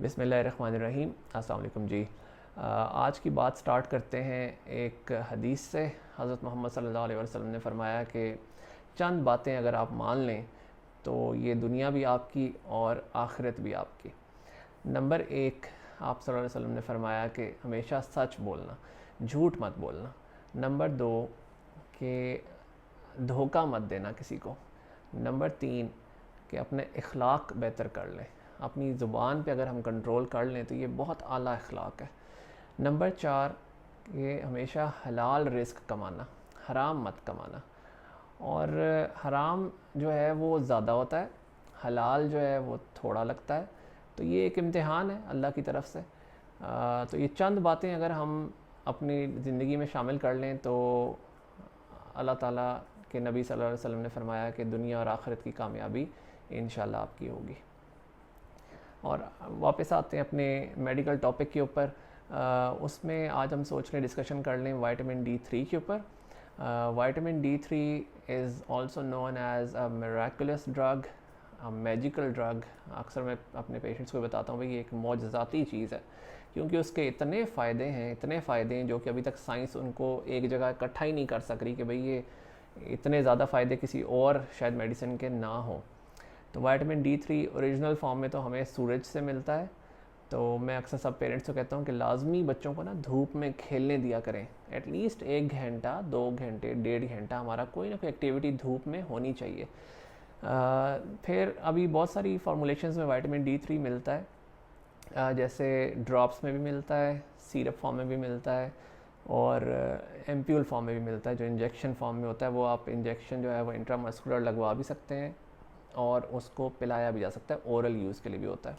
बिस्मिल्लाहिर्रहमानिर्रहीम। अस्सलाम वालेकुम जी। आज की बात स्टार्ट करते हैं एक हदीस से। हज़रत मोहम्मद सल्लल्लाहु अलैहि वसल्लम ने फरमाया कि चंद बातें अगर आप मान लें तो ये दुनिया भी आपकी और आखिरत भी आपकी। नंबर एक, आप सल्लल्लाहु अलैहि वसल्लम ने फरमाया कि हमेशा सच बोलना, झूठ मत बोलना। नंबर दो कि धोखा मत देना किसी को। नंबर तीन कि अपने इखलाक बेहतर कर लें। अपनी ज़ुबान पे अगर हम कंट्रोल कर लें तो ये बहुत आला इखलाक है। नंबर चार, ये हमेशा हलाल रिस्क कमाना, हराम मत कमाना। और हराम जो है वो ज़्यादा होता है, हलाल जो है वो थोड़ा लगता है। तो ये एक इम्तिहान है अल्लाह की तरफ से। तो ये चंद बातें अगर हम अपनी ज़िंदगी में शामिल कर लें तो अल्लाह ताला के नबी सल्लल्लाहु अलैहि वसल्लम ने फरमाया कि दुनिया और आखिरत की कामयाबी इंशाल्लाह आपकी होगी। और वापस आते हैं अपने मेडिकल टॉपिक के ऊपर। उसमें आज हम सोच रहे हैं डिस्कशन कर लें विटामिन D3 के ऊपर। Vitamin D3 is also known as a miraculous drug, magical drug. अक्सर मैं अपने पेशेंट्स को बताता हूँ भाई ये एक मौजज़ाती चीज़ है, क्योंकि उसके इतने फ़ायदे हैं, इतने फ़ायदे हैं जो कि अभी तक साइंस उनको एक जगह इकट्ठा ही नहीं कर सक रही कि भाई ये इतने ज़्यादा फ़ायदे किसी और शायद मेडिसिन के ना हो। तो विटामिन D3 ओरिजिनल फॉर्म में तो हमें सूरज से मिलता है। तो मैं अक्सर सब पेरेंट्स को कहता हूँ कि लाजमी बच्चों को ना धूप में खेलने दिया करें। एटलीस्ट 1 घंटा, 2 घंटे, 1.5 घंटा हमारा कोई ना कोई एक्टिविटी धूप में होनी चाहिए। फिर अभी बहुत सारी फार्मूलेशंस में विटामिन D3 मिलता है। जैसे ड्रॉप्स में भी मिलता है, सिरप फॉर्म में भी मिलता है और एम्प्यूल फॉर्म में भी मिलता है। जो इंजेक्शन फॉर्म में होता है वो आप इंजेक्शन जो है वो इंट्रामस्कुलर लगवा भी सकते हैं और उसको पिलाया भी जा सकता है, ओरल यूज़ के लिए भी होता है।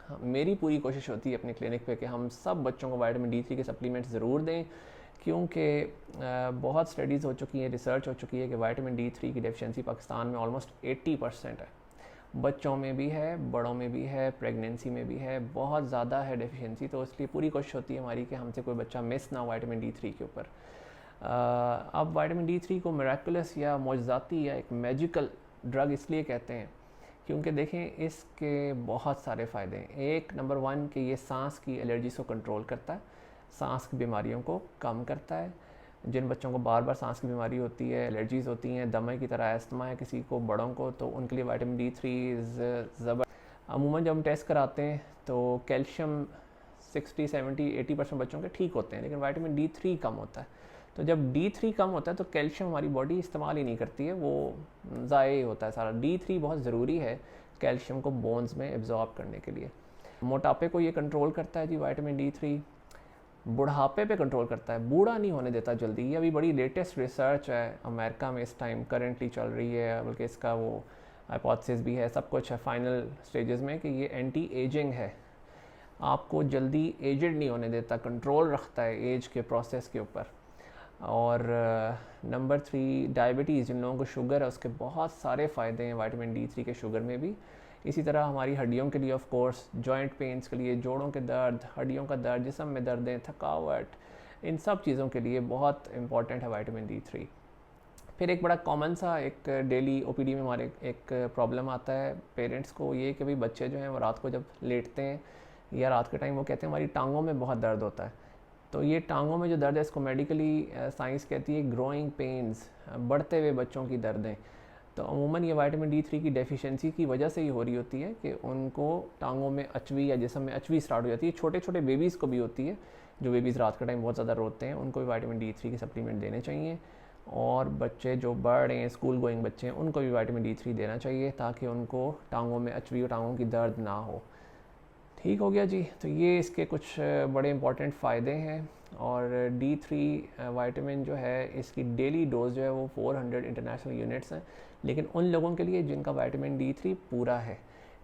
हाँ, मेरी पूरी कोशिश होती है अपने क्लिनिक पे कि हम सब बच्चों को विटामिन D3 के सप्लीमेंट्स ज़रूर दें, क्योंकि बहुत स्टडीज़ हो चुकी हैं, रिसर्च हो चुकी है कि विटामिन D3 की डेफिशिएंसी पाकिस्तान में ऑलमोस्ट 80% है। बच्चों में भी है, बड़ों में भी है, प्रेगनेंसी में भी है, बहुत ज़्यादा है डेफिशिएंसी। तो इसलिए पूरी कोशिश होती है हमारी कि हमसे कोई बच्चा मिस ना हो विटामिन D3 के ऊपर। अब विटामिन D3 को मिराकुलस या मौजज़ाती या एक मैजिकल ड्रग इसलिए कहते हैं क्योंकि देखें इसके बहुत सारे फ़ायदे हैं। एक नंबर 1 कि ये सांस की एलर्जीज़ को कंट्रोल करता है, सांस की बीमारियों को कम करता है। जिन बच्चों को बार बार सांस की बीमारी होती है, एलर्जीज़ होती हैं, दमे की तरह एस्थमा है किसी को, बड़ों को, तो उनके लिए विटामिन D3 अमूमन जब हम टेस्ट कराते हैं तो कैल्शियम 60, 70, 80% बच्चों के ठीक होते हैं, लेकिन विटामिन D3 कम होता है। तो जब D3 कम होता है तो कैल्शियम हमारी बॉडी इस्तेमाल ही नहीं करती है, वो ज़ाये होता है सारा। D3 बहुत ज़रूरी है कैल्शियम को बोन्स में एब्जॉर्ब करने के लिए। मोटापे को ये कंट्रोल करता है जी विटामिन D3। बुढ़ापे पे कंट्रोल करता है, बूढ़ा नहीं होने देता जल्दी। ये अभी बड़ी लेटेस्ट रिसर्च है अमेरिका में इस टाइम करेंटली चल रही है, बल्कि इसका वो हाइपोथेसिस भी है, सब कुछ है फाइनल स्टेजेस में कि ये एंटी एजिंग है, आपको जल्दी एजड नहीं होने देता, कंट्रोल रखता है एज के प्रोसेस के ऊपर। और नंबर 3 डायबिटीज़, जिन लोगों को शुगर है उसके बहुत सारे फ़ायदे हैं विटामिन D3 के शुगर में भी। इसी तरह हमारी हड्डियों के लिए ऑफ कोर्स, जॉइंट पेन्स के लिए, जोड़ों के दर्द, हड्डियों का दर्द, जिस्म में दर्दें, थकावट, इन सब चीज़ों के लिए बहुत इंपॉर्टेंट है विटामिन D3। फिर एक बड़ा कॉमन सा एक डेली OPD में हमारे एक प्रॉब्लम आता है पेरेंट्स को, ये कि भाई बच्चे जो हैं वो रात को जब लेटते हैं या रात के टाइम वो कहते हैं हमारी टांगों में बहुत दर्द होता है। तो ये टांगों में जो दर्द है इसको मेडिकली साइंस कहती है ग्रोइंग पेन्स, बढ़ते हुए बच्चों की दर्दें। तो अमूमन ये विटामिन D3 की डेफिशिएंसी की वजह से ही हो रही होती है कि उनको टांगों में अचवी या जिस्म में अचवी स्टार्ट हो जाती है। छोटे छोटे बेबीज़ को भी होती है, जो बेबीज़ रात के टाइम बहुत ज़्यादा रोते हैं, उनको भी विटामिन D3 के सप्लीमेंट देने चाहिए। और बच्चे जो बढ़ रहे हैं, स्कूल गोइंग बच्चे हैं, उनको भी विटामिन D3 देना चाहिए ताकि उनको टांगों में अचवी और टांगों की दर्द ना हो। ठीक हो गया जी। तो ये इसके कुछ बड़े इंपॉर्टेंट फ़ायदे हैं। और D3 विटामिन जो है इसकी डेली डोज जो है वो 400 इंटरनेशनल यूनिट्स हैं, लेकिन उन लोगों के लिए जिनका विटामिन D3 पूरा है।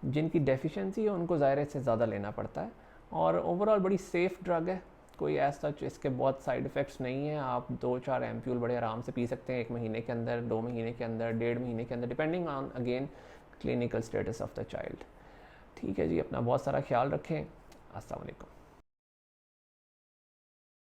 जिनकी डेफिशिएंसी है उनको ज़ाहिर है इससे ज़्यादा लेना पड़ता है। और ओवरऑल बड़ी सेफ़ ड्रग है, कोई ऐसा इसके बहुत साइड इफ़ेक्ट्स नहीं है। आप 2-4 एम्प्यूल बड़े आराम से पी सकते हैं 1 महीने के अंदर, 2 महीने के अंदर, 1.5 महीने के अंदर, depending on again clinical status of the child. ठीक है जी, अपना बहुत सारा ख्याल रखें। अस्सलाम वालेकुम।